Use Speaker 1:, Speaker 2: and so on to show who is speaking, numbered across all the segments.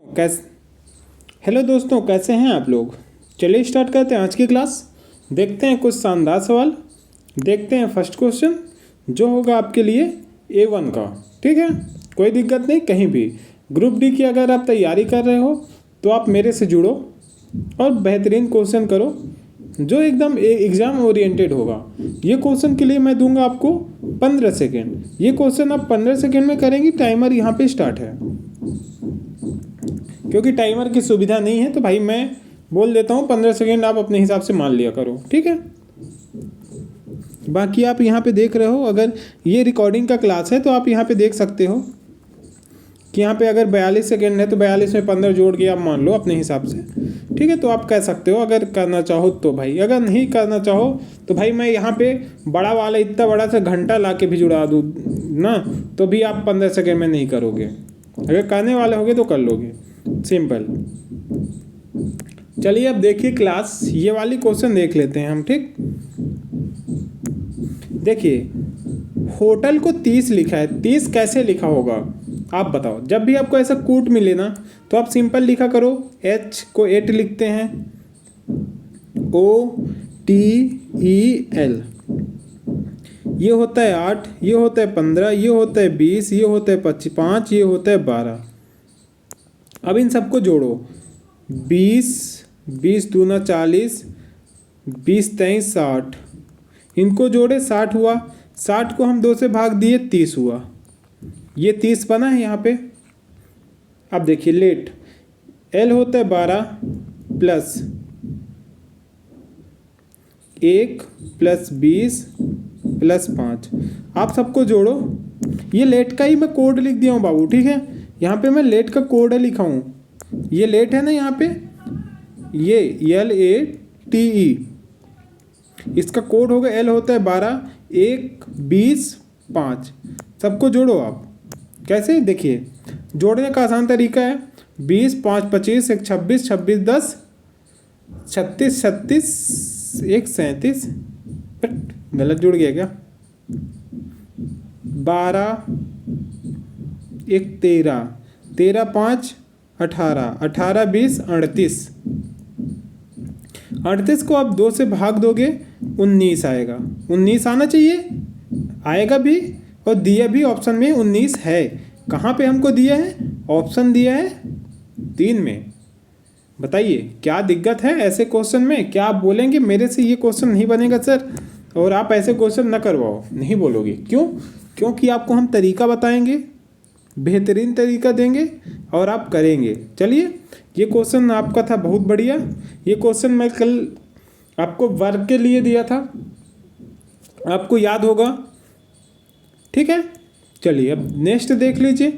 Speaker 1: कैसे हेलो दोस्तों, कैसे हैं आप लोग। चलिए स्टार्ट करते हैं आज की क्लास। देखते हैं कुछ शानदार सवाल। देखते हैं फर्स्ट क्वेश्चन जो होगा आपके लिए A1 का। ठीक है, कोई दिक्कत नहीं। कहीं भी ग्रुप डी की अगर आप तैयारी कर रहे हो तो आप मेरे से जुड़ो और बेहतरीन क्वेश्चन करो जो एकदम एग्ज़ाम ओरिएंटेड होगा। ये क्वेश्चन के लिए मैं दूंगा आपको 15 सेकेंड। ये क्वेश्चन आप 15 सेकेंड में करेंगे। टाइमर यहाँ पे स्टार्ट है। क्योंकि टाइमर की सुविधा नहीं है तो भाई मैं बोल देता हूँ 15 सेकेंड, आप अपने हिसाब से मान लिया करो। ठीक है, बाकी आप यहाँ पे देख रहे हो, अगर ये रिकॉर्डिंग का क्लास है तो आप यहाँ पे देख सकते हो कि यहाँ पे अगर 42 सेकेंड है तो 42 में 15 जोड़ के आप मान लो अपने हिसाब से। ठीक है, तो आप कह सकते हो अगर करना चाहो तो भाई। अगर नहीं करना चाहो तो भाई मैं यहाँ पे बड़ा वाला इतना बड़ा सा घंटा ला के भी जुड़ा दूँ ना, तो भी आप 15 सेकेंड में नहीं करोगे। अगर करने वाले होगे तो कर लोगे, सिंपल। चलिए अब देखिए क्लास, ये वाली क्वेश्चन देख लेते हैं हम। ठीक, देखिए होटल को 30 लिखा है। 30 कैसे लिखा होगा आप बताओ। जब भी आपको ऐसा कूट मिले ना तो आप सिंपल लिखा करो। H को 8 लिखते हैं, OTEL। ये होता है 8, ये होता है 15, ये होता है 20, ये होता है 5, ये होता है 12। अब इन सबको जोड़ो। 20, 20 दूना 40, 20 23 60। इनको जोड़े 60 हुआ। 60 को हम 2 से भाग दिए 30 हुआ। ये 30 बना है यहाँ पे। अब देखिए लेट, L होता है 12 प्लस 1 प्लस 20 प्लस 5। आप सबको जोड़ो। ये लेट का ही मैं कोड लिख दिया हूँ बाबू। ठीक है, यहाँ पे मैं लेट का कोड लिखा हूँ। ये लेट है ना यहाँ पे, ये LATE, इसका कोड होगा। L होता है 12, 1 20 5। सबको जोड़ो आप। कैसे, देखिए जोड़ने का आसान तरीका है। 20 5 25, 1 26, 26 10, 36 36, 1 37। गलत जुड़ गया क्या। 12 1 13, 13 5 18, 18 20 38। 38 को आप 2 से भाग दोगे 19 आएगा। 19 आना चाहिए, आएगा भी। और दिया भी ऑप्शन में 19 है। कहाँ पे हमको दिया है, ऑप्शन दिया है 3 में। बताइए क्या दिक्कत है ऐसे क्वेश्चन में। क्या आप बोलेंगे मेरे से ये क्वेश्चन नहीं बनेगा सर, और आप ऐसे क्वेश्चन न करवाओ, नहीं बोलोगे। क्यों? क्योंकि आपको हम तरीका बताएंगे, बेहतरीन तरीका देंगे और आप करेंगे। चलिए, ये क्वेश्चन आपका था बहुत बढ़िया। ये क्वेश्चन मैं कल आपको वर्क के लिए दिया था, आपको याद होगा। ठीक है, चलिए अब नेक्स्ट देख लीजिए।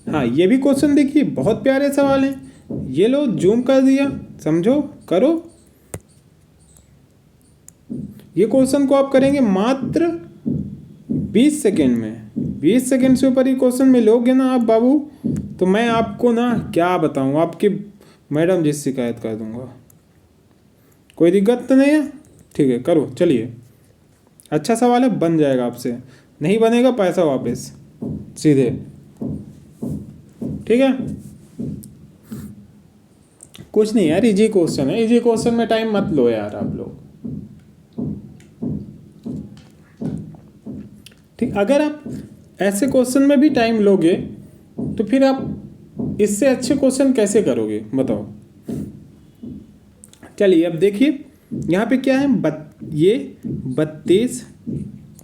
Speaker 1: हाँ, ये भी क्वेश्चन देखिए, बहुत प्यारे सवाल हैं। ये लो जूम कर दिया, समझो, करो। ये क्वेश्चन को आप करेंगे मात्र 20 सेकेंड में। 20 सेकेंड से ऊपर ये क्वेश्चन में लोगे ना आप बाबू, तो मैं आपको ना क्या बताऊँ, आपकी मैडम जी से शिकायत कर दूंगा। कोई दिक्कत तो नहीं है? ठीक है, करो। चलिए, अच्छा सवाल है, बन जाएगा आपसे। नहीं बनेगा पैसा वापस सीधे। ठीक है, कुछ नहीं यार, इजी क्वेश्चन है। इजी क्वेश्चन में टाइम मत लो यार आप लोग। ठीक, अगर आप ऐसे क्वेश्चन में भी टाइम लोगे तो फिर आप इससे अच्छे क्वेश्चन कैसे करोगे बताओ। चलिए अब देखिए यहाँ पे क्या है, ये 32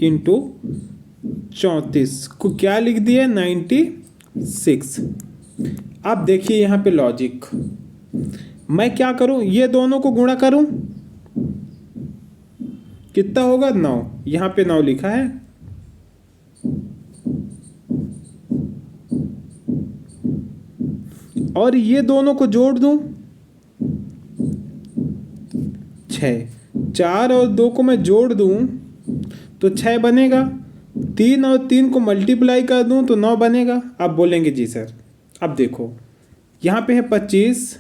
Speaker 1: इंटू 34 को क्या लिख दिया, 96। अब देखिए यहाँ पे लॉजिक, मैं क्या करूं, ये दोनों को गुणा करूं, कितना होगा 9। यहाँ पे 9 लिखा है। और ये दोनों को जोड़ दूं 6। 4 और 2 को मैं जोड़ दूं तो 6 बनेगा। 3 और 3 को मल्टीप्लाई कर दूं तो 9 बनेगा। आप बोलेंगे जी सर। अब देखो यहाँ पे है 25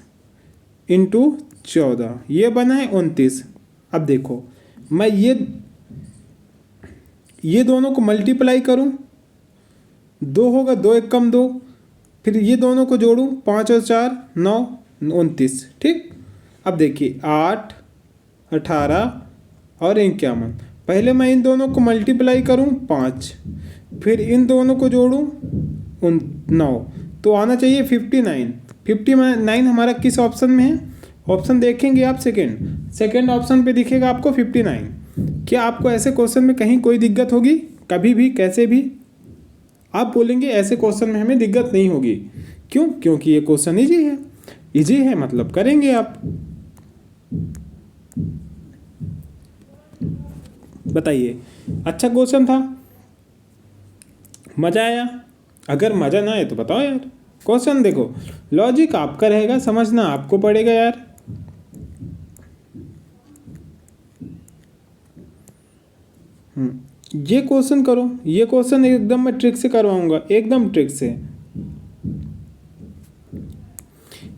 Speaker 1: इंटू 14, ये बना है 29। अब देखो मैं ये दोनों को मल्टीप्लाई करूं, 2 होगा, 2 एक कम 2, फिर ये दोनों को जोड़ूँ, 5 और 4 9, 29। ठीक, अब देखिए 8, 18 और 51। पहले मैं इन दोनों को मल्टीप्लाई करूँ 5, फिर इन दोनों को जोड़ूँ 9, तो आना चाहिए 59। 59 हमारा किस ऑप्शन में है? ऑप्शन देखेंगे आप, सेकेंड ऑप्शन पे दिखेगा आपको 59। क्या आपको ऐसे क्वेश्चन में कहीं कोई दिक्कत होगी? कभी भी, कैसे भी आप बोलेंगे ऐसे क्वेश्चन में हमें दिक्कत नहीं होगी। क्यों? क्योंकि ये क्वेश्चन इजी है। इजी है मतलब करेंगे आप। बताइए, अच्छा क्वेश्चन था, मज़ा आया? अगर मज़ा ना आए तो बताओ यार। क्वेश्चन देखो, लॉजिक आपका रहेगा, समझना आपको पड़ेगा यार। ये क्वेश्चन करो, ये क्वेश्चन एकदम मैं ट्रिक से करवाऊंगा, एकदम ट्रिक से।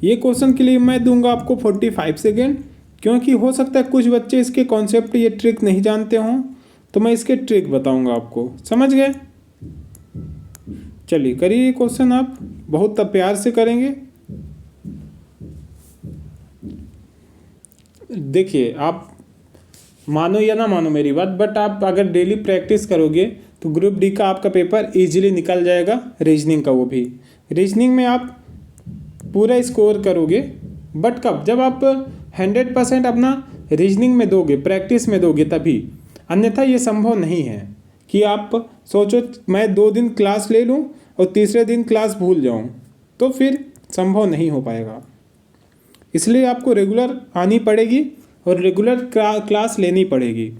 Speaker 1: ये क्वेश्चन के लिए मैं दूंगा आपको 45 सेकेंड, क्योंकि हो सकता है कुछ बच्चे इसके कॉन्सेप्ट, ये ट्रिक नहीं जानते हों, तो मैं इसके ट्रिक बताऊंगा आपको। समझ गए? चलिए करिए ये क्वेश्चन, आप बहुत प्यार से करेंगे। देखिए, आप मानो या ना मानो मेरी बात, बट आप अगर डेली प्रैक्टिस करोगे तो ग्रुप डी का आपका पेपर इजीली निकल जाएगा, रीजनिंग का। वो भी रीजनिंग में आप पूरा स्कोर करोगे, बट कब? जब आप 100% अपना रीजनिंग में दोगे, प्रैक्टिस में दोगे, तभी। अन्यथा ये संभव नहीं है कि आप सोचो मैं 2 दिन क्लास ले लूँ और तीसरे दिन क्लास भूल जाऊँ, तो फिर संभव नहीं हो पाएगा। इसलिए आपको रेगुलर आनी पड़ेगी और रेगुलर क्लास लेनी पड़ेगी।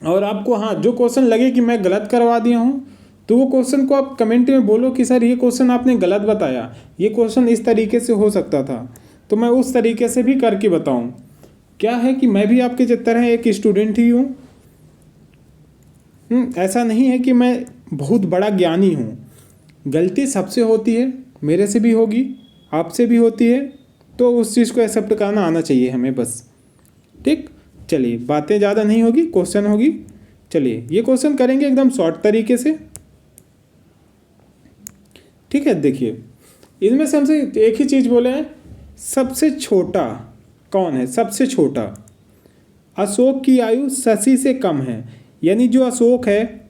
Speaker 1: और आपको, हाँ, जो क्वेश्चन लगे कि मैं गलत करवा दिया हूँ, तो वो क्वेश्चन को आप कमेंट में बोलो कि सर ये क्वेश्चन आपने गलत बताया, ये क्वेश्चन इस तरीके से हो सकता था, तो मैं उस तरीके से भी करके बताऊँ। क्या है कि मैं भी आपके तरह एक स्टूडेंट ही हूँ। ऐसा नहीं है कि मैं बहुत बड़ा ज्ञानी हूँ। गलती सबसे होती है, मेरे से भी होगी, आपसे भी होती है, तो उस चीज़ को एक्सेप्ट करना आना चाहिए हमें, बस। ठीक, चलिए बातें ज़्यादा नहीं होगी, क्वेश्चन होगी। चलिए ये क्वेश्चन करेंगे एकदम शॉर्ट तरीके से। ठीक है, देखिए इनमें से हमसे एक ही चीज़ बोले हैं, सबसे छोटा कौन है? सबसे छोटा अशोक की आयु शशि से कम है, यानी जो अशोक है,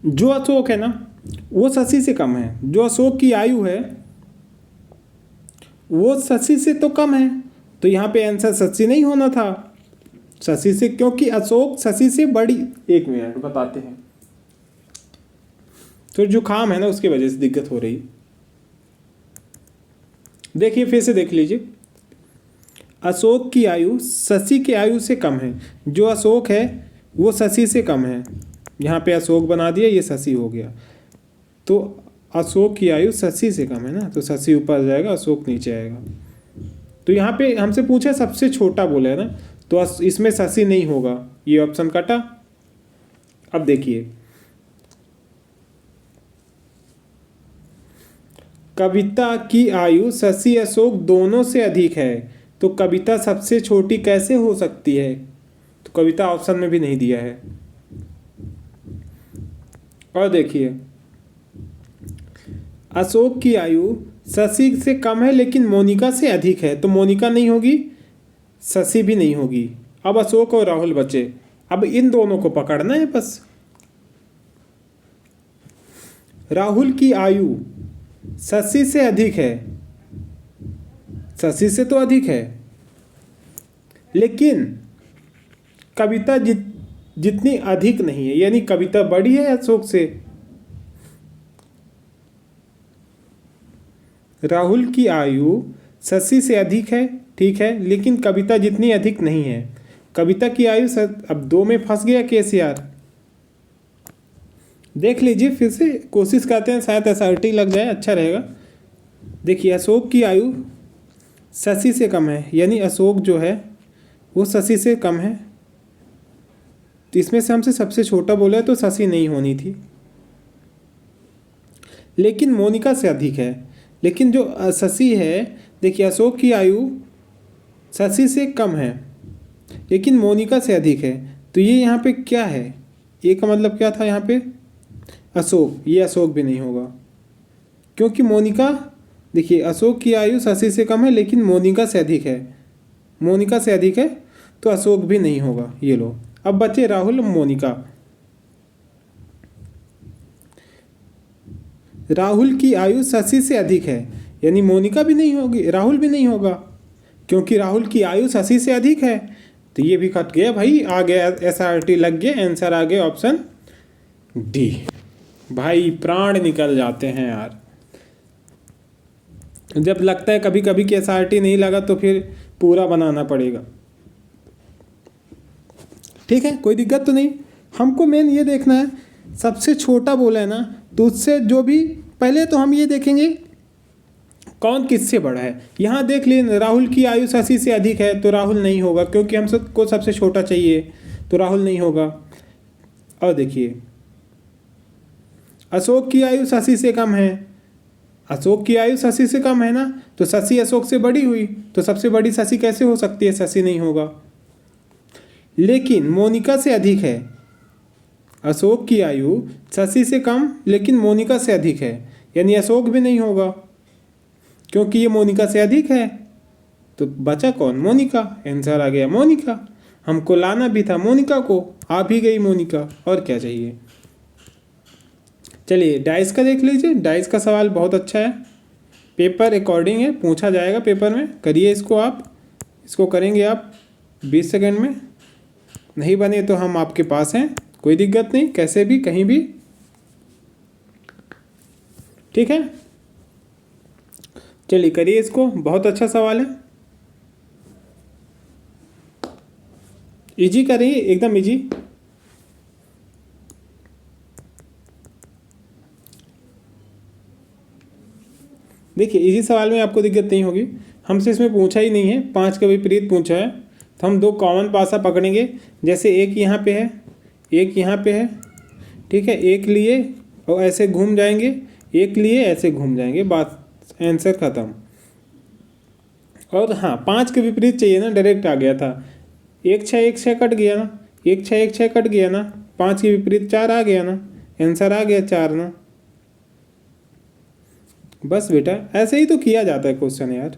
Speaker 1: जो अशोक है ना, वो शशि से कम है। जो अशोक की आयु है वो शशि से तो कम है, तो यहाँ पे आंसर शशि नहीं होना था, शशि से, क्योंकि अशोक शशि से बड़ी। एक मिनट बताते हैं, तो जुकाम है ना, उसकी वजह से दिक्कत हो रही। देखिए फिर से देख लीजिए, अशोक की आयु शशि की आयु से कम है। जो अशोक है वो शशि से कम है। यहाँ पे अशोक बना दिया, ये शशि हो गया। तो अशोक की आयु शशि से कम है ना, तो शशि ऊपर जाएगा, अशोक नीचे आएगा। तो यहाँ पे हमसे पूछा सबसे छोटा बोला है ना, तो इसमें शशि नहीं होगा, ये ऑप्शन कटा। अब देखिए, कविता की आयु शशि अशोक दोनों से अधिक है, तो कविता सबसे छोटी कैसे हो सकती है? तो कविता ऑप्शन में भी नहीं दिया है। और देखिए, अशोक की आयु शशि से कम है लेकिन मोनिका से अधिक है, तो मोनिका नहीं होगी, शशि भी नहीं होगी। अब अशोक और राहुल बचे, अब इन दोनों को पकड़ना है बस। राहुल की आयु शशि से अधिक है, शशि से तो अधिक है, लेकिन कविता जितनी अधिक नहीं है, यानी कविता बड़ी है अशोक से। राहुल की आयु शशि से अधिक है, ठीक है, लेकिन कविता जितनी अधिक नहीं है। कविता की आयु अब 2 में फंस गया केस यार। देख लीजिए, फिर से कोशिश करते हैं, शायद एसआरटी लग जाए, अच्छा रहेगा। देखिए, अशोक की आयु शशि से कम है, यानी अशोक जो है वो शशि से कम है, तो इसमें से हमसे सबसे छोटा बोला है, तो शशि नहीं होनी थी। लेकिन मोनिका से अधिक है, लेकिन जो शशि है, देखिए अशोक की आयु शशि से कम है लेकिन मोनिका से अधिक है, तो ये यहाँ पे क्या है? ये का मतलब क्या था यहाँ पे? अशोक, ये अशोक भी नहीं होगा क्योंकि मोनिका, देखिए अशोक की आयु 80 से कम है लेकिन मोनिका से अधिक है, मोनिका से अधिक है, तो अशोक भी नहीं होगा। ये लो, अब बचे राहुल, मोनिका। राहुल की आयु 80 से अधिक है, यानी मोनिका भी नहीं होगी, राहुल भी नहीं होगा क्योंकि राहुल की आयु 80 से अधिक है। तो ये भी कट गया भाई, आ गया SRT लग गया, आंसर आ गया ऑप्शन डी। भाई प्राण निकल जाते हैं यार, जब लगता है कभी कभी कि SRT नहीं लगा तो फिर पूरा बनाना पड़ेगा। ठीक है, कोई दिक्कत तो नहीं। हमको मेन ये देखना है, सबसे छोटा बोला है ना, तो उससे जो भी पहले तो हम ये देखेंगे कौन किससे बड़ा है। यहाँ देख लिए राहुल की आयु 80 से अधिक है तो राहुल नहीं होगा क्योंकि हम सबको सबसे छोटा चाहिए, तो राहुल नहीं होगा। और देखिए अशोक की आयु 80 से कम है, अशोक की आयु 80 से कम है ना, तो शशि अशोक से बड़ी हुई, तो सबसे बड़ी शशि कैसे हो सकती है, शशि नहीं होगा। लेकिन मोनिका से अधिक है, अशोक की आयु शशि से कम लेकिन मोनिका से अधिक है, यानी अशोक भी नहीं होगा क्योंकि ये मोनिका से अधिक है। तो बचा कौन, मोनिका। आंसर आ गया मोनिका। हमको लाना भी था मोनिका को, आ भी गई मोनिका, और क्या चाहिए। चलिए डाइस का देख लीजिए, डाइस का सवाल बहुत अच्छा है, पेपर अकॉर्डिंग है, पूछा जाएगा पेपर में। करिए इसको, आप इसको करेंगे आप 20 सेकंड में, नहीं बने तो हम आपके पास हैं, कोई दिक्कत नहीं, कैसे भी कहीं भी। ठीक है, चलिए करिए इसको, बहुत अच्छा सवाल है, इजी करिए, एकदम इजी। देखिए इजी सवाल में आपको दिक्कत नहीं होगी, हमसे इसमें पूछा ही नहीं है, 5 का विपरीत पूछा है, तो हम 2 कॉमन पासा पकड़ेंगे। जैसे एक यहाँ पे है, एक यहाँ पे है, ठीक है, एक लिए और ऐसे घूम जाएंगे, एक लिए ऐसे घूम जाएंगे, बात आंसर ख़त्म। और हाँ 5 के विपरीत चाहिए ना, डायरेक्ट आ गया था, 1 6 1 6 कट गया ना, 1 6 1 6 कट गया ना, 5 के विपरीत 4 आ गया ना, आंसर आ गया 4 ना। बस बेटा ऐसे ही तो किया जाता है क्वेश्चन यार।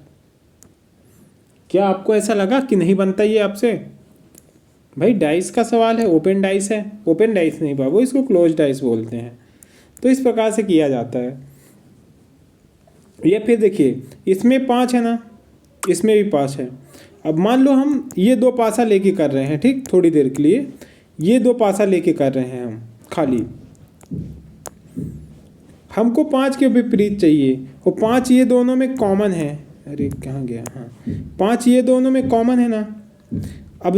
Speaker 1: क्या आपको ऐसा लगा कि नहीं बनता ये आपसे? भाई डाइस का सवाल है, ओपन डाइस है, ओपन डाइस नहीं बाबू, इसको क्लोज डाइस बोलते हैं। तो इस प्रकार से किया जाता है। या फिर देखिए इसमें 5 है ना, इसमें भी 5 है। अब मान लो हम ये 2 पासा लेके कर रहे हैं, ठीक, थोड़ी देर के लिए ये 2 पासा लेके कर रहे हैं हम खाली, हमको 5 के विपरीत चाहिए, और 5 ये दोनों में कॉमन है। अरे कहाँ गया, हाँ 5 ये दोनों में कॉमन है ना। अब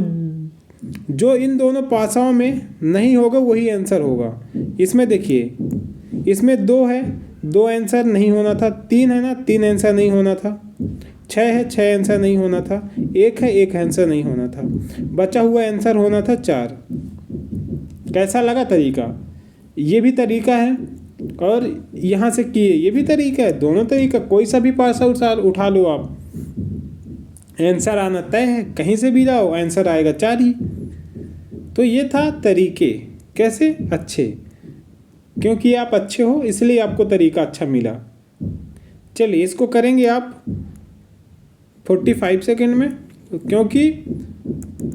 Speaker 1: जो इन दोनों पासाओं में नहीं होगा वही आंसर होगा। इसमें देखिए इसमें 2 है, 2 आंसर नहीं होना था, 3 है ना, 3 आंसर नहीं होना था, 6 है, 6 आंसर नहीं होना था, 1 है, 1 आंसर नहीं होना था, बचा हुआ आंसर होना था 4। कैसा लगा तरीका? ये भी तरीका है और यहाँ से किए ये भी तरीका है, दोनों तरीका, कोई सा भी पासा उठा लो आप, आंसर आना तय है, कहीं से भी जाओ आंसर आएगा 4 ही। तो ये था तरीके, कैसे अच्छे, क्योंकि आप अच्छे हो इसलिए आपको तरीका अच्छा मिला। चलिए इसको करेंगे आप 45 सेकंड में, क्योंकि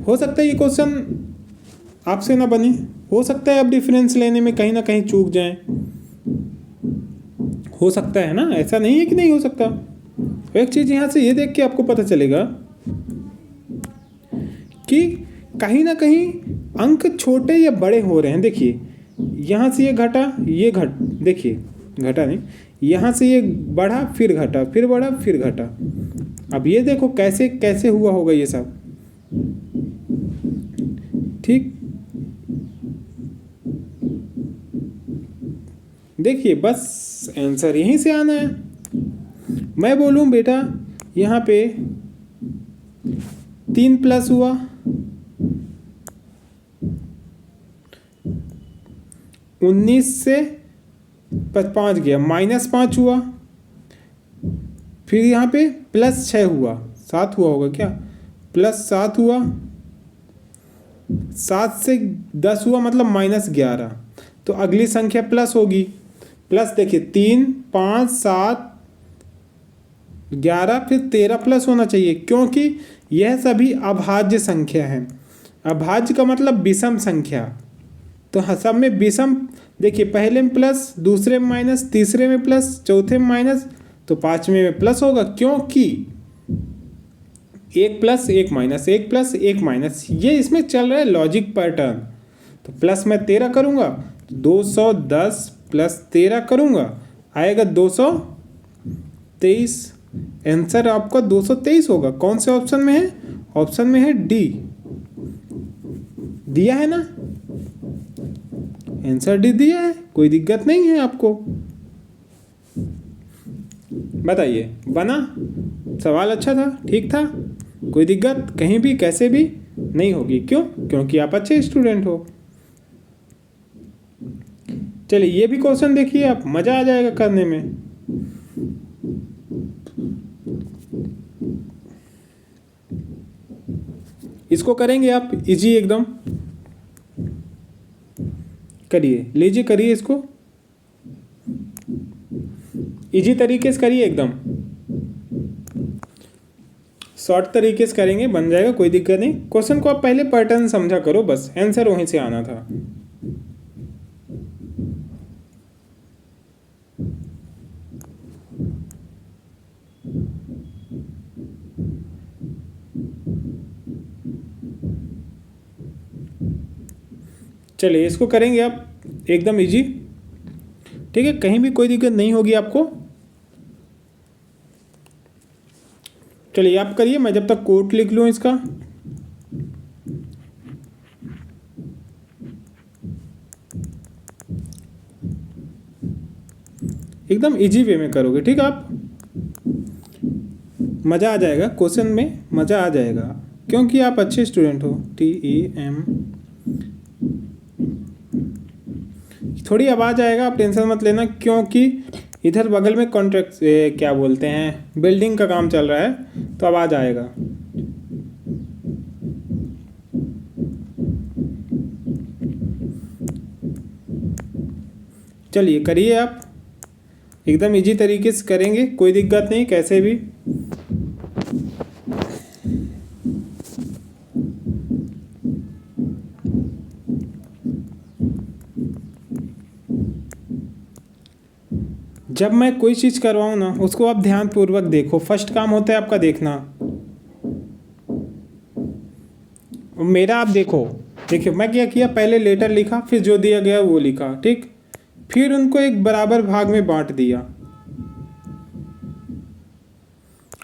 Speaker 1: हो सकता है ये क्वेश्चन आपसे ना बने, हो सकता है आप डिफरेंस लेने में कहीं ना कहीं चूक जाएं, हो सकता है ना, ऐसा नहीं है कि नहीं हो सकता। एक चीज़ यहाँ से ये देख के आपको पता चलेगा कि कहीं ना कहीं अंक छोटे या बड़े हो रहे हैं। देखिए यहाँ से ये घटा, ये देखिए घटा नहीं, यहाँ से ये बढ़ा फिर घटा, फिर बढ़ा फिर घटा। अब ये देखो कैसे कैसे हुआ होगा ये सब, ठीक। देखिए बस आंसर यहीं से आना है। मैं बोलूँ बेटा यहाँ पे 3 प्लस हुआ, 19 से 5 गया, -5 हुआ, फिर यहाँ पे +6 हुआ, 7 हुआ होगा क्या, +7 हुआ, 7 से 10 हुआ मतलब -11। तो अगली संख्या प्लस होगी। प्लस देखिए 3, 5, 7, 11 फिर 13 प्लस होना चाहिए, क्योंकि यह सभी अभाज्य संख्या हैं। अभाज्य का मतलब विषम संख्या। तो सब में विषम, देखिए पहले में प्लस, दूसरे में माइनस, तीसरे में प्लस, चौथे में माइनस, तो पांचवें में प्लस होगा, क्योंकि 1 प्लस 1 माइनस, 1 प्लस 1 माइनस, ये इसमें चल रहा है लॉजिक पैटर्न। तो प्लस मैं 13 करूँगा, 210 प्लस 13 करूँगा, आएगा 223। आंसर आपका 223 होगा। कौन से ऑप्शन में है? ऑप्शन में है डी। दिया है ना, आंसर डी दिया है, कोई दिक्कत नहीं है आपको। बताइए, बना? सवाल अच्छा था, ठीक था, कोई दिक्कत कहीं भी कैसे भी नहीं होगी। क्यों? क्योंकि आप अच्छे स्टूडेंट हो। चलिए ये भी क्वेश्चन देखिए आप, मजा आ जाएगा करने में। इसको करेंगे आप इजी एकदम, करिए, लीजिए करिए, इसको इजी तरीके से करिए, एकदम शॉर्ट तरीके से करेंगे, बन जाएगा, कोई दिक्कत नहीं। क्वेश्चन को आप पहले पैटर्न समझा करो, बस आंसर वहीं से आना था। चलिए इसको करेंगे आप एकदम इजी, ठीक है, कहीं भी कोई दिक्कत नहीं होगी आपको। चलिए आप करिए, मैं जब तक कोड लिख लूँ इसका। एकदम इजी वे में करोगे, ठीक है, आप मज़ा आ जाएगा, क्वेश्चन में मज़ा आ जाएगा, क्योंकि आप अच्छे स्टूडेंट हो। TEM, थोड़ी आवाज़ आएगा, आप टेंशन मत लेना, क्योंकि इधर बगल में कॉन्ट्रैक्ट क्या बोलते हैं, बिल्डिंग का काम चल रहा है, तो आवाज़ आएगा। चलिए करिए आप, एकदम इजी तरीके से करेंगे, कोई दिक्कत नहीं कैसे भी। जब मैं कोई चीज़ करवाऊँ ना, उसको आप ध्यानपूर्वक देखो। फर्स्ट काम होता है आपका देखना। मेरा आप देखो, देखिए मैं क्या किया, पहले लेटर लिखा, फिर जो दिया गया वो लिखा, ठीक, फिर उनको एक बराबर भाग में बांट दिया।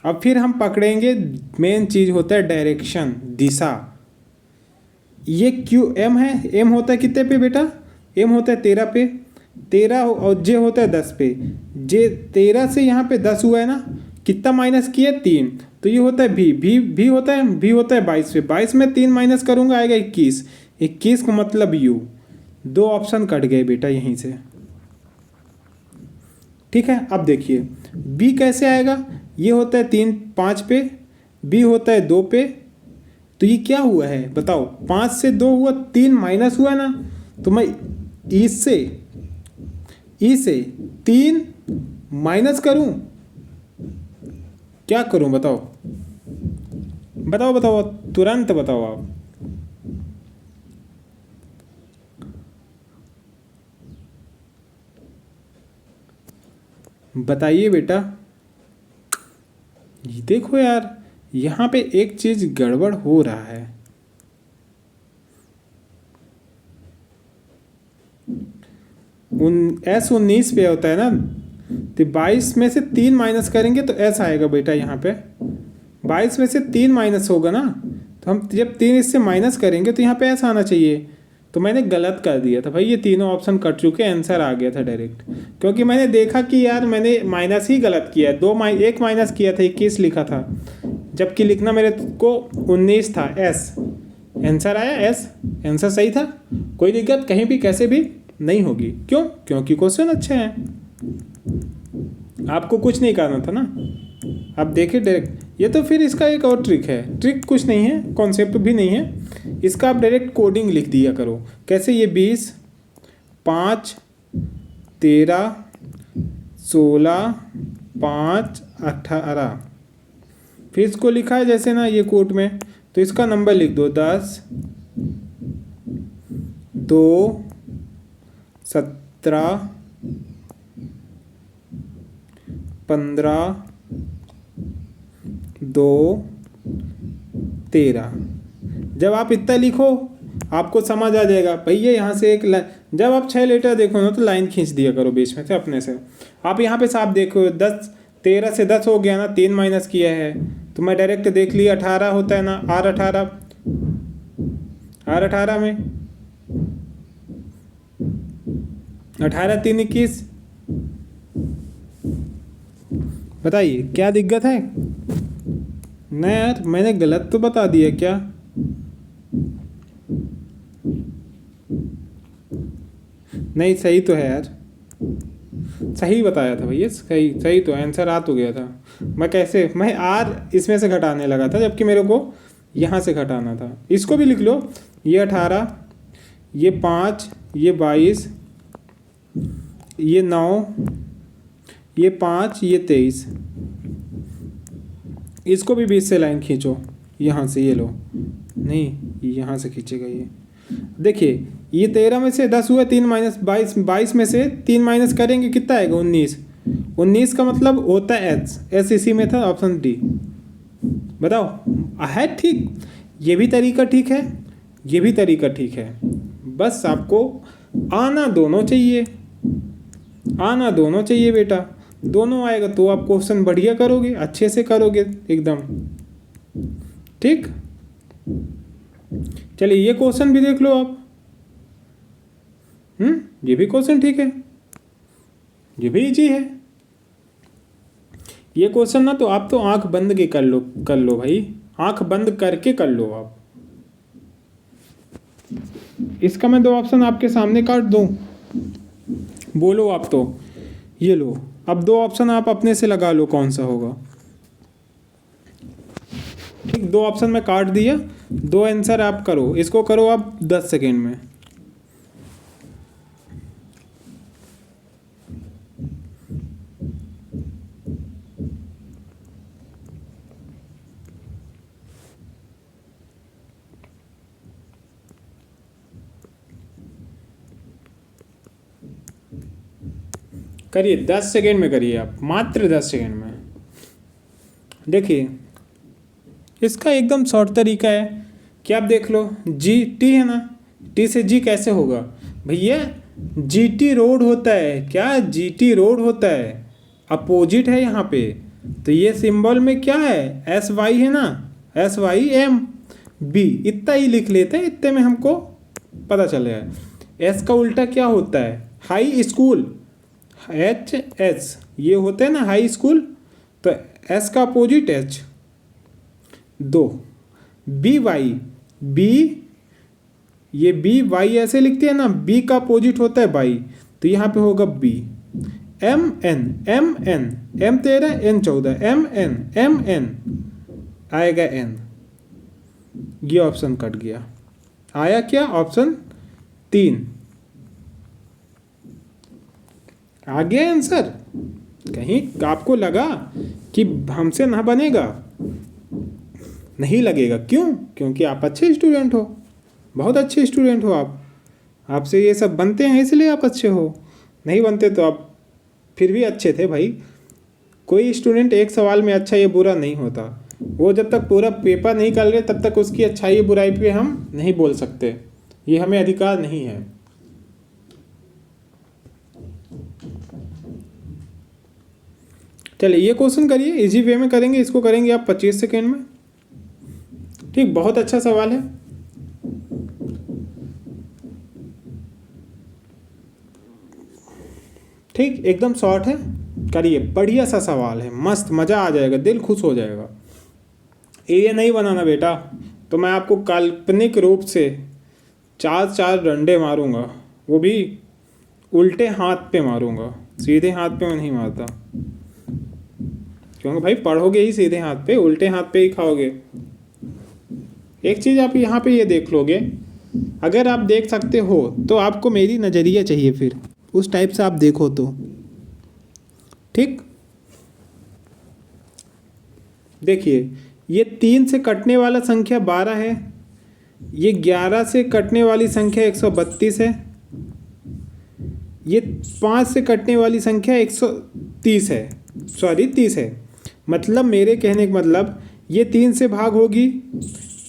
Speaker 1: अब फिर हम पकड़ेंगे, मेन चीज़ होता है डायरेक्शन, दिशा। ये QM है, M होता है कितने पे बेटा? M होता है 13 पे, 13 और J होता है 10 पे। J 13 से यहाँ पे 10 हुआ है ना, कितना माइनस किया? 3, तो ये होता है V होता है, V होता है 22 पे, 22 में 3 माइनस करूँगा आएगा 21, 21 का मतलब U। 2 ऑप्शन कट गए बेटा यहीं से, ठीक है। अब देखिए B कैसे आएगा, ये होता है 3 5 पे, B होता है 2 पे, तो ये क्या हुआ है बताओ? 5 से 2 हुआ, 3 माइनस हुआ ना, तो मैं E से 3 माइनस करूं, क्या करूं बताओ? बताओ तुरंत बताओ आप। बताइए बेटा। ये देखो यार, यहाँ पे एक चीज गड़बड़ हो रहा है। S19 पे होता है ना, तो 22 में से 3 माइनस करेंगे तो S आएगा बेटा। यहाँ पे 22 में से 3 माइनस होगा ना, तो हम जब 3 इससे माइनस करेंगे तो यहाँ पे S आना चाहिए। तो मैंने गलत कर दिया था भाई, ये तीनों ऑप्शन कट चुके, आंसर आ गया था डायरेक्ट, क्योंकि मैंने देखा कि यार मैंने माइनस ही गलत किया है। 1 माइनस किया था, 21 लिखा था, जबकि लिखना मेरे को 19 था। S आंसर आया, S आंसर सही था, कोई दिक्कत कहीं भी कैसे भी नहीं होगी। क्यों? क्योंकि क्वेश्चन अच्छे हैं, आपको कुछ नहीं करना था ना। आप देखिए डायरेक्ट, ये तो फिर इसका एक और ट्रिक है, ट्रिक कुछ नहीं है, कॉन्सेप्ट भी नहीं है इसका, आप डायरेक्ट कोडिंग लिख दिया करो। कैसे? ये 20 5 13 16 5 18। फिर इसको लिखा है जैसे ना ये कोट में, तो इसका नंबर लिख दो 10 2 17 15 2 13। जब आप इतना लिखो आपको समझ आ जाएगा भैया यहाँ से एक लाइन। जब आप 6 लेटर देखो ना तो लाइन खींच दिया करो बीच में से अपने से। आप यहाँ पे साफ देखो 10 13 से 10 हो गया ना, 3 माइनस किया है तो मैं डायरेक्ट देख लिया 18 होता है ना, R 18 में 18 3 21। बताइए क्या दिक्कत है? नहीं यार मैंने गलत तो बता दिया क्या? नहीं सही तो है यार, सही बताया था भैया, सही तो आंसर आ तो गया था। मैं R इसमें से घटाने लगा था जबकि मेरे को यहाँ से घटाना था। इसको भी लिख लो, ये 18 ये 5 ये 22 ये 9 ये 5 ये 23। इसको भी 20 से लाइन खींचो यहाँ से, ये लो नहीं यहाँ से खींचेगा ये। देखिए ये 13 में से 10 हुआ, 3 माइनस 22 में से 3 माइनस करेंगे कितना आएगा 19 का मतलब होता है एच इसी में था ऑप्शन डी। बताओ है ठीक? ये भी तरीका ठीक है, ये भी तरीका ठीक है, बस आपको आना दोनों चाहिए, आना दोनों चाहिए बेटा। दोनों आएगा तो आप क्वेश्चन बढ़िया करोगे, अच्छे से करोगे एकदम ठीक। चलिए ये क्वेश्चन भी देख लो आप। ये भी क्वेश्चन ठीक है, ये भी इजी है। ये क्वेश्चन ना तो आप तो आंख बंद के कर लो भाई, आंख बंद करके कर लो आप। इसका मैं 2 ऑप्शन आपके सामने काट दूं, बोलो आप तो ये लो। अब 2 ऑप्शन आप अपने से लगा लो कौन सा होगा ठीक। 2 ऑप्शन में काट दिया, 2 आंसर आप करो। इसको करो आप 10 सेकेंड में। करिए 10 सेकेंड में करिए आप, मात्र 10 सेकेंड में। देखिए इसका एकदम शॉर्ट तरीका है कि आप देख लो जी टी है ना, टी से जी कैसे होगा भैया? जी टी रोड होता है क्या? जी टी रोड होता है, अपोजिट है यहाँ पे। तो ये सिंबल में क्या है? एस वाई है ना, एस वाई एम बी, इतना ही लिख लेते हैं, इतने में हमको पता चलेगा। एस का उल्टा क्या होता है? हाई स्कूल, एच एस ये होते हैं ना हाई स्कूल, तो एस का opposite H. 2 B Y, B ये बी वाई ऐसे लिखते हैं ना, बी का अपोजिट होता है बाई, तो यहाँ पे होगा B. M N, M N, M 13 N 14, M N आएगा एन। ये ऑप्शन कट गया, आया क्या? ऑप्शन 3 आ गया आंसर। कहीं आपको लगा कि हमसे ना बनेगा? नहीं लगेगा। क्यों? क्योंकि आप अच्छे स्टूडेंट हो, बहुत अच्छे स्टूडेंट हो आप। आपसे ये सब बनते हैं इसलिए आप अच्छे हो, नहीं बनते तो आप फिर भी अच्छे थे भाई। कोई स्टूडेंट एक सवाल में अच्छा या बुरा नहीं होता, वो जब तक पूरा पेपर नहीं कर ले तब तक उसकी अच्छाई बुराई पे हम नहीं बोल सकते, ये हमें अधिकार नहीं है। चलिए ये क्वेश्चन करिए, इजी वे में करेंगे, इसको करेंगे आप 25 सेकेंड में ठीक। बहुत अच्छा सवाल है। ठीक एकदम शॉर्ट है, करिए। बढ़िया सा सवाल है, मस्त, मज़ा आ जाएगा, दिल खुश हो जाएगा। ये नहीं बनाना बेटा तो मैं आपको काल्पनिक रूप से 4 डंडे मारूंगा, वो भी उल्टे हाथ पे मारूंगा, सीधे हाथ पे मैं नहीं मारता। क्योंकि भाई पढ़ोगे ही सीधे हाथ पे, उल्टे हाथ पे ही खाओगे। एक चीज़ आप यहाँ पे ये देख लोगे अगर आप देख सकते हो तो आपको मेरी नज़रिया चाहिए, फिर उस टाइप से आप देखो तो ठीक। देखिए ये 3 से कटने वाला संख्या 12 है, ये 11 से कटने वाली संख्या 132 है, ये 5 से कटने वाली संख्या 130 है, सॉरी 30 है। मतलब मेरे कहने का मतलब ये 3 से भाग होगी,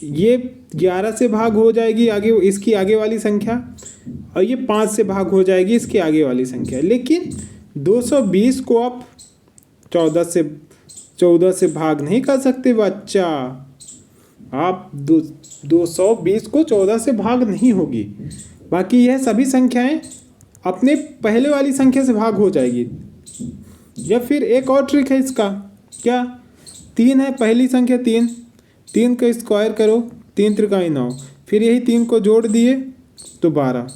Speaker 1: ये 11 से भाग हो जाएगी आगे इसकी आगे वाली संख्या, और ये 5 से भाग हो जाएगी इसकी आगे वाली संख्या। लेकिन 220 को आप 14 से भाग नहीं कर सकते बच्चा। आप 220 को 14 से भाग नहीं होगी। बाकी यह सभी संख्याएं अपने पहले वाली संख्या से भाग हो जाएगी। या फिर एक और ट्रिक है इसका, क्या 3 है पहली संख्या, 3 का स्क्वायर करो, 3 त्रिकाई 9, फिर यही 3 को जोड़ दिए तो 12।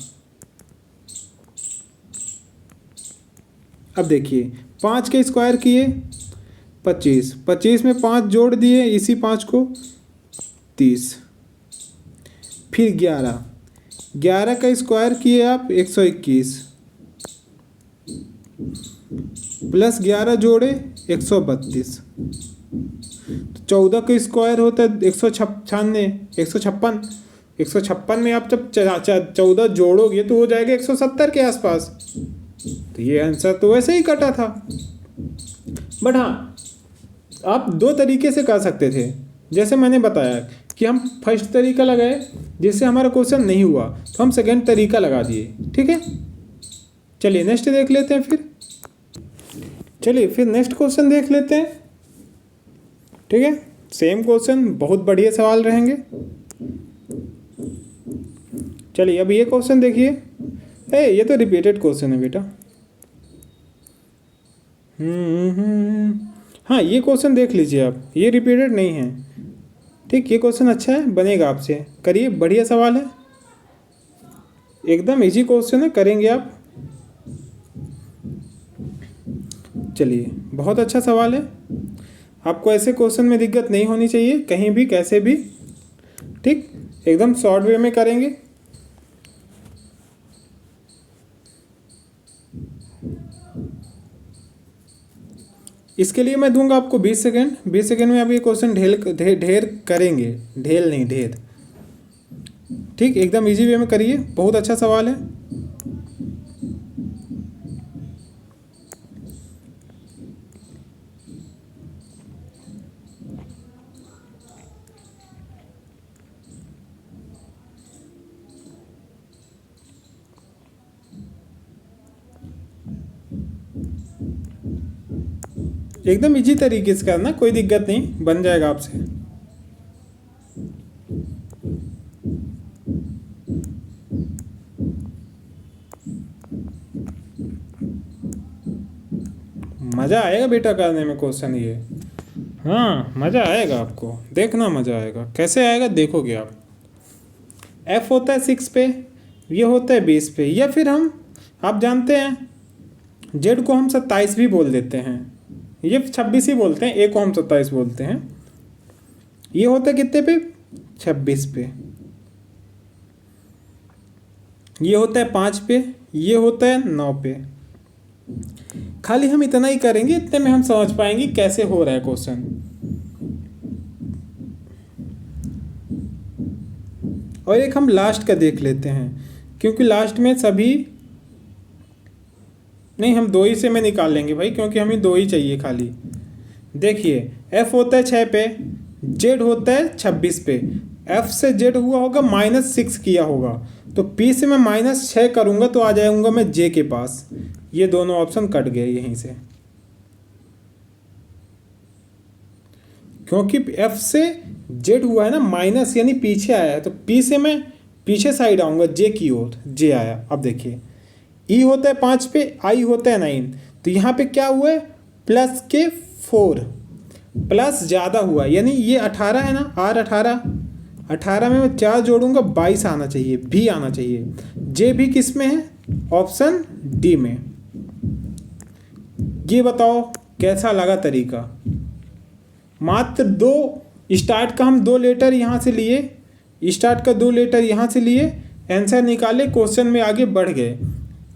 Speaker 1: अब देखिए 5 के स्क्वायर किए 25, 25 में 5 जोड़ दिए इसी 5 को 30, फिर 11 का स्क्वायर किए आप 121, प्लस 11 जोड़े 132, तो 14 का स्क्वायर होता है 156, 156 में आप जब 14 जोड़ोगे तो हो जाएगा 170 के आसपास। तो ये आंसर तो वैसे ही कटा था। बट हाँ, आप 2 तरीके से कर सकते थे। जैसे मैंने बताया कि हम फर्स्ट तरीका लगाए जिससे हमारा क्वेश्चन नहीं हुआ, तो हम सेकंड तरीका लगा दिए। ठीक है, चलिए नेक्स्ट देख लेते हैं। फिर नेक्स्ट क्वेश्चन देख लेते हैं। ठीक है, सेम क्वेश्चन, बहुत बढ़िया सवाल रहेंगे। चलिए अब ये क्वेश्चन देखिए। ये तो रिपीटेड क्वेश्चन है बेटा। हाँ ये क्वेश्चन देख लीजिए आप, ये रिपीटेड नहीं है। ठीक, ये क्वेश्चन अच्छा है, बनेगा आपसे, करिए, बढ़िया सवाल है, एकदम इजी क्वेश्चन है, करेंगे आप। चलिए बहुत अच्छा सवाल है, आपको ऐसे क्वेश्चन में दिक्कत नहीं होनी चाहिए कहीं भी कैसे भी। ठीक, एकदम शॉर्ट वे में करेंगे। इसके लिए मैं दूंगा आपको 20 सेकेंड। 20 सेकेंड में आप ये क्वेश्चन ढेर करेंगे, ढेल नहीं ढेर। ठीक, एकदम इजी वे में करिए, बहुत अच्छा सवाल है। एकदम इजी तरीके से करना, कोई दिक्कत नहीं, बन जाएगा आपसे। मज़ा आएगा बेटा करने में क्वेश्चन ये। हाँ मज़ा आएगा, आपको देखना मज़ा आएगा। कैसे आएगा देखोगे आप। F होता है 6 पे, ये होता है 20 पे, या फिर आप जानते हैं Z को हम 27 भी बोल देते हैं, ये 26 ही बोलते हैं, A को हम 27 बोलते हैं। ये होता है कितने पे, 26 पे। ये होता है 5 पे, ये होता है 9 पे। खाली हम इतना ही करेंगे, इतने में हम समझ पाएंगे कैसे हो रहा है क्वेश्चन। और एक हम लास्ट का देख लेते हैं, क्योंकि लास्ट में सभी नहीं, हम 2 ही से में निकाल लेंगे भाई, क्योंकि हमें 2 ही चाहिए खाली। देखिए F होता है 6 पे, Z होता है 26 पे। F से Z हुआ होगा -6 किया होगा, तो P से मैं -6 करूँगा तो आ जाऊँगा मैं J के पास। ये दोनों ऑप्शन कट गए यहीं से, क्योंकि F से Z हुआ है ना माइनस, यानी पीछे आया है, तो P से मैं पीछे साइड आऊँगा J की ओर, J आया। अब देखिए E होता है 5 पे, I होता है 9, तो यहाँ पे क्या हुआ है, प्लस के 4, प्लस ज़्यादा हुआ, यानी ये 18 है ना, R 18 में मैं 4 जोड़ूंगा 22 आना चाहिए, भी आना चाहिए। J भी किस में है, ऑप्शन डी में। ये बताओ कैसा लगा तरीका। मात्र 2 स्टार्ट का हम 2 लेटर यहाँ से लिए, स्टार्ट का 2 लेटर यहाँ से लिए, आंसर निकाले, क्वेश्चन में आगे बढ़ गए।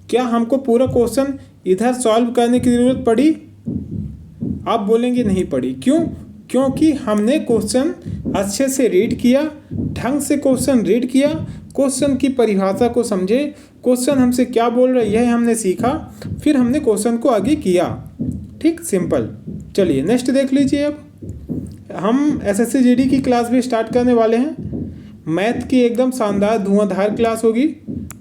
Speaker 1: क्या हमको पूरा क्वेश्चन इधर सॉल्व करने की ज़रूरत पड़ी? आप बोलेंगे नहीं पड़ी। क्यों? क्योंकि हमने क्वेश्चन अच्छे से रीड किया, ढंग से क्वेश्चन रीड किया, क्वेश्चन की परिभाषा को समझे, क्वेश्चन हमसे क्या बोल रहा है यह हमने सीखा, फिर हमने क्वेश्चन को आगे किया। ठीक, सिंपल। चलिए नेक्स्ट देख लीजिए। अब हम एसएससी जीडी की क्लास भी स्टार्ट करने वाले हैं। मैथ की एकदम शानदार धुआंधार क्लास होगी।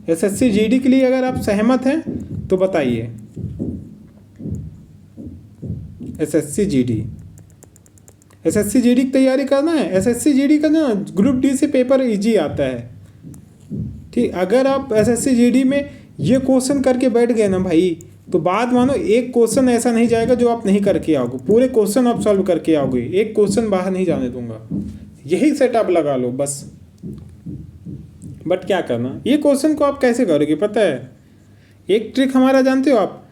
Speaker 1: एसएससी जीडी के लिए अगर आप सहमत हैं तो बताइए। एसएससी जीडी की तैयारी करना है। एसएससी जीडी का ना ग्रुप डी से पेपर इजी आता है। ठीक, अगर आप एसएससी जीडी में ये क्वेश्चन करके बैठ गए ना भाई, तो बाद मानो एक क्वेश्चन ऐसा नहीं जाएगा जो आप नहीं करके आओगे, पूरे क्वेश्चन आप सॉल्व करके आओगे, एक क्वेश्चन बाहर नहीं जाने दूंगा। यही सेटअप लगा लो बस। बट क्या करना, ये क्वेश्चन को आप कैसे करोगे पता है? एक ट्रिक हमारा जानते हो आप,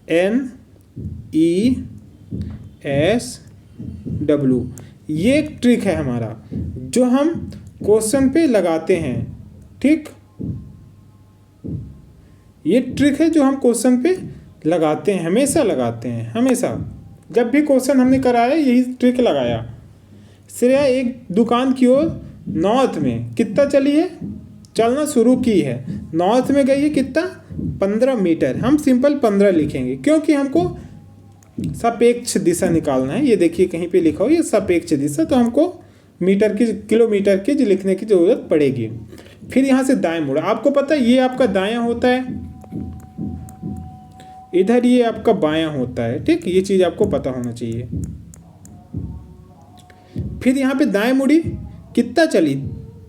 Speaker 1: NESW, ये एक ट्रिक है हमारा जो हम क्वेश्चन पे लगाते हैं। ठीक, ये ट्रिक है जो हम क्वेश्चन पे लगाते हैं, हमेशा लगाते हैं, हमेशा। जब भी क्वेश्चन हमने कराया यही ट्रिक लगाया। श्रेया एक दुकान की ओर नॉर्थ में कितना चली है? चलना शुरू की है, नॉर्थ में गई है कितना? 15 मीटर। हम सिंपल 15 लिखेंगे क्योंकि हमको सापेक्ष दिशा निकालना है। ये देखिए कहीं पे लिखा हो ये सापेक्ष दिशा, तो हमको मीटर की, किलोमीटर की लिखने की ज़रूरत पड़ेगी। फिर यहाँ से दाएं मुड़ा। आपको पता है ये आपका दायां होता है, इधर ये आपका बायां होता है। ठीक, ये चीज़ आपको पता होना चाहिए। फिर यहाँ पे दाएं मुड़ी, कितना चली?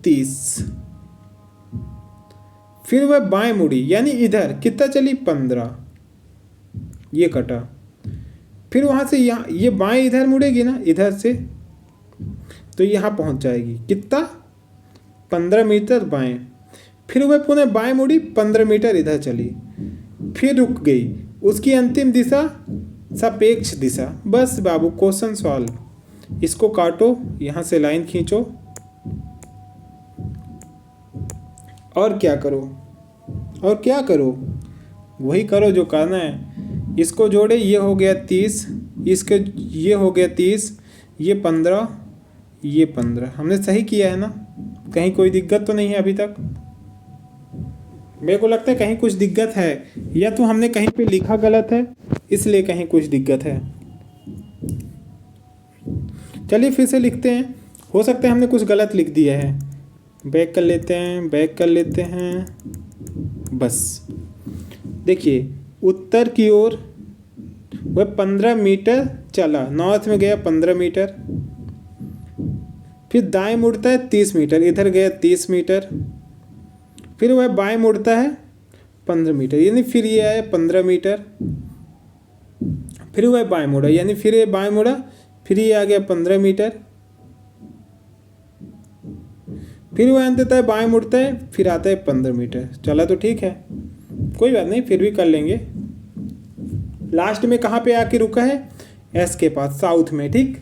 Speaker 1: 30। फिर वह बाएं मुड़ी यानी इधर कितना चली? 15। ये कटा। फिर वहाँ से यहाँ ये बाएं इधर मुड़ेगी ना, इधर से, तो यहाँ पहुँच जाएगी कितना? 15 मीटर बाएं। फिर वह पुनः बाएं मुड़ी, 15 मीटर इधर चली, फिर रुक गई। उसकी अंतिम दिशा सापेक्ष दिशा। बस बाबू, क्वेश्चन सॉल्व। इसको काटो, यहाँ से लाइन खींचो और क्या करो, और क्या करो, वही करो जो करना है। इसको जोड़े, ये हो गया 30, इसके ये हो गया 30, ये 15, ये 15। हमने सही किया है ना? कहीं कोई दिक्कत तो नहीं है अभी तक? मेरे को लगता है कहीं कुछ दिक्कत है, या तो हमने कहीं पे लिखा गलत है इसलिए कहीं कुछ दिक्कत है। चलिए फिर से लिखते हैं, हो सकता है हमने कुछ गलत लिख दिया है। बैक कर लेते हैं, बैक कर लेते हैं। बस देखिए, उत्तर की ओर वह 15 मीटर चला, नॉर्थ में गया 15 मीटर, फिर दाएं मुड़ता है 30 मीटर, इधर गया 30 मीटर, फिर वह बाएं मुड़ता है 15 मीटर, यानी फिर ये आया 15 मीटर, फिर वह बाएं मुड़ा, यानी फिर ये बाएं मुड़ा, फिर ये आ गया 15 मीटर, फिर वह अंततः बाएं मुड़ता है, फिर आता है 15 मीटर। चला तो ठीक है, कोई बात नहीं, फिर भी कर लेंगे। लास्ट में कहाँ पे आके रुका है? एस के पास, साउथ में। ठीक,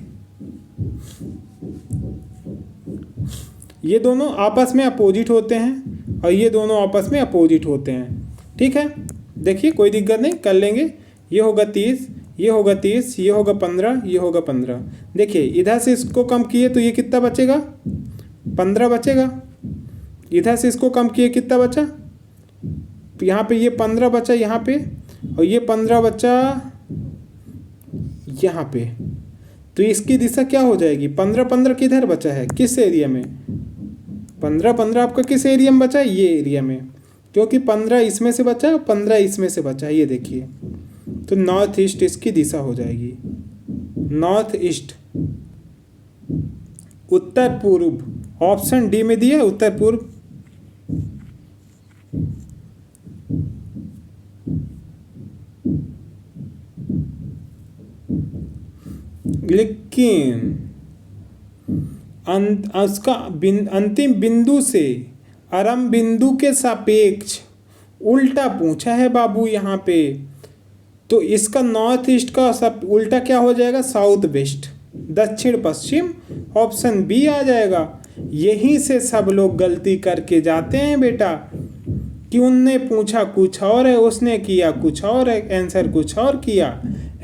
Speaker 1: ये दोनों आपस में अपोजिट होते हैं और ये दोनों आपस में अपोजिट होते हैं। ठीक है, देखिए कोई दिक्कत नहीं, कर लेंगे। ये होगा 30, ये होगा 30, ये होगा 15, ये होगा 15। देखिए इधर से इसको कम किए तो ये कितना बचेगा? 15 बचेगा। इधर से इसको कम किए कितना बचा? यहाँ पे ये 15 बचा यहाँ पे, और ये 15 बचा यहाँ पे। तो इसकी दिशा क्या हो जाएगी? 15 किधर बचा है, किस एरिया में? 15 आपका किस एरिया में बचा है? ये एरिया में, क्योंकि 15 इसमें से बचा है और 15 इसमें से बचा है। ये देखिए, तो नॉर्थ ईस्ट इसकी दिशा हो जाएगी। नॉर्थ ईस्ट, उत्तर पूर्व। ऑप्शन डी में दिया उत्तर पूर्व। लेकिन उसका अंतिम बिंदु से आरंभ बिंदु के सापेक्ष उल्टा पूछा है बाबू यहाँ पे, तो इसका नॉर्थ ईस्ट का सब उल्टा क्या हो जाएगा? साउथ वेस्ट, दक्षिण पश्चिम। ऑप्शन बी आ जाएगा। यहीं से सब लोग गलती करके जाते हैं बेटा, कि उनने पूछा कुछ और है, उसने किया कुछ और है, आंसर कुछ और किया,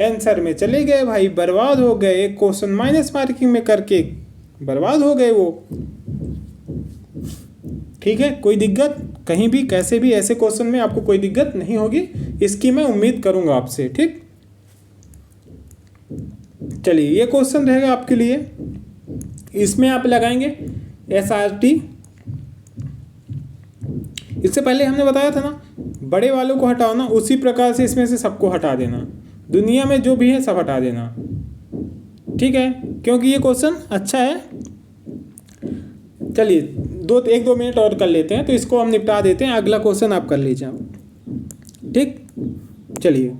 Speaker 1: आंसर में चले गए भाई, बर्बाद हो गए। एक क्वेश्चन माइनस मार्किंग में करके बर्बाद हो गए वो। ठीक है, कोई दिक्कत कहीं भी कैसे भी ऐसे क्वेश्चन में आपको कोई दिक्कत नहीं होगी, इसकी मैं उम्मीद करूंगा आपसे। ठीक, चलिए ये क्वेश्चन रहेगा आपके लिए। इसमें आप लगाएंगे SRT। इससे पहले हमने बताया था ना, बड़े वालों को हटाओ ना, उसी प्रकार से इसमें से सबको हटा देना, दुनिया में जो भी है सब हटा देना। ठीक है, क्योंकि ये क्वेश्चन अच्छा है। चलिए 1-2 मिनट और कर लेते हैं, तो इसको हम निपटा देते हैं। अगला क्वेश्चन आप कर लीजिए। ठीक, चलिए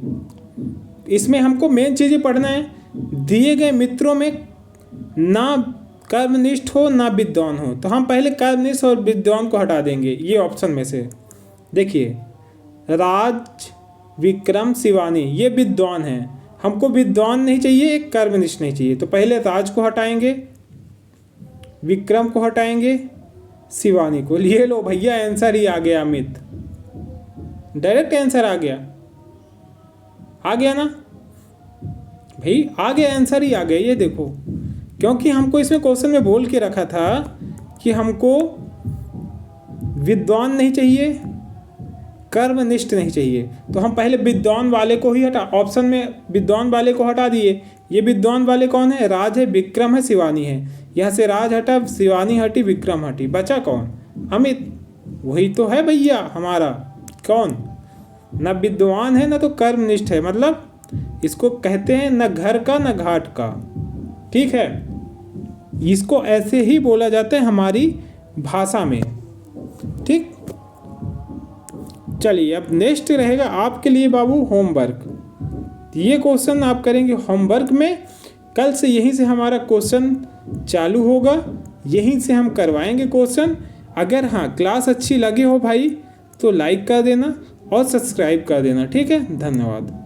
Speaker 1: इसमें हमको मेन चीज़ें पढ़ना है। दिए गए मित्रों में ना कर्मनिष्ठ हो ना विद्वान हो, तो हम पहले कर्मनिष्ठ और विद्वान को हटा देंगे ये ऑप्शन में से। देखिए राज, विक्रम, शिवानी ये विद्वान हैं, हमको विद्वान नहीं चाहिए, एक कर्मनिष्ठ नहीं चाहिए। तो पहले राज को हटाएंगे, विक्रम को हटाएंगे, शिवानी को। लिए लो भैया, आंसर ही आ गया अमित, डायरेक्ट आंसर आ गया ना भाई, आ गया आंसर ही आ गया। ये देखो, क्योंकि हमको इसमें क्वेश्चन में बोल के रखा था कि हमको विद्वान नहीं चाहिए, कर्मनिष्ठ नहीं चाहिए, तो हम पहले विद्वान वाले को ही हटा, ऑप्शन में विद्वान वाले को हटा दिए। ये विद्वान वाले कौन है? राज है, विक्रम है, शिवानी है। यहाँ से राज हटा, शिवानी हटी, विक्रम हटी, बचा कौन? अमित। वही तो है भैया हमारा। कौन? न विद्वान है न तो कर्मनिष्ठ है, मतलब इसको कहते हैं न घर का न घाट का। ठीक है, इसको ऐसे ही बोला जाता है हमारी भाषा में। ठीक, चलिए अब नेक्स्ट रहेगा आपके लिए बाबू होमवर्क। ये क्वेश्चन आप करेंगे होमवर्क में। कल से यहीं से हमारा क्वेश्चन चालू होगा, यहीं से हम करवाएंगे क्वेश्चन। अगर हाँ क्लास अच्छी लगी हो भाई तो लाइक कर देना और सब्सक्राइब कर देना। ठीक है, धन्यवाद।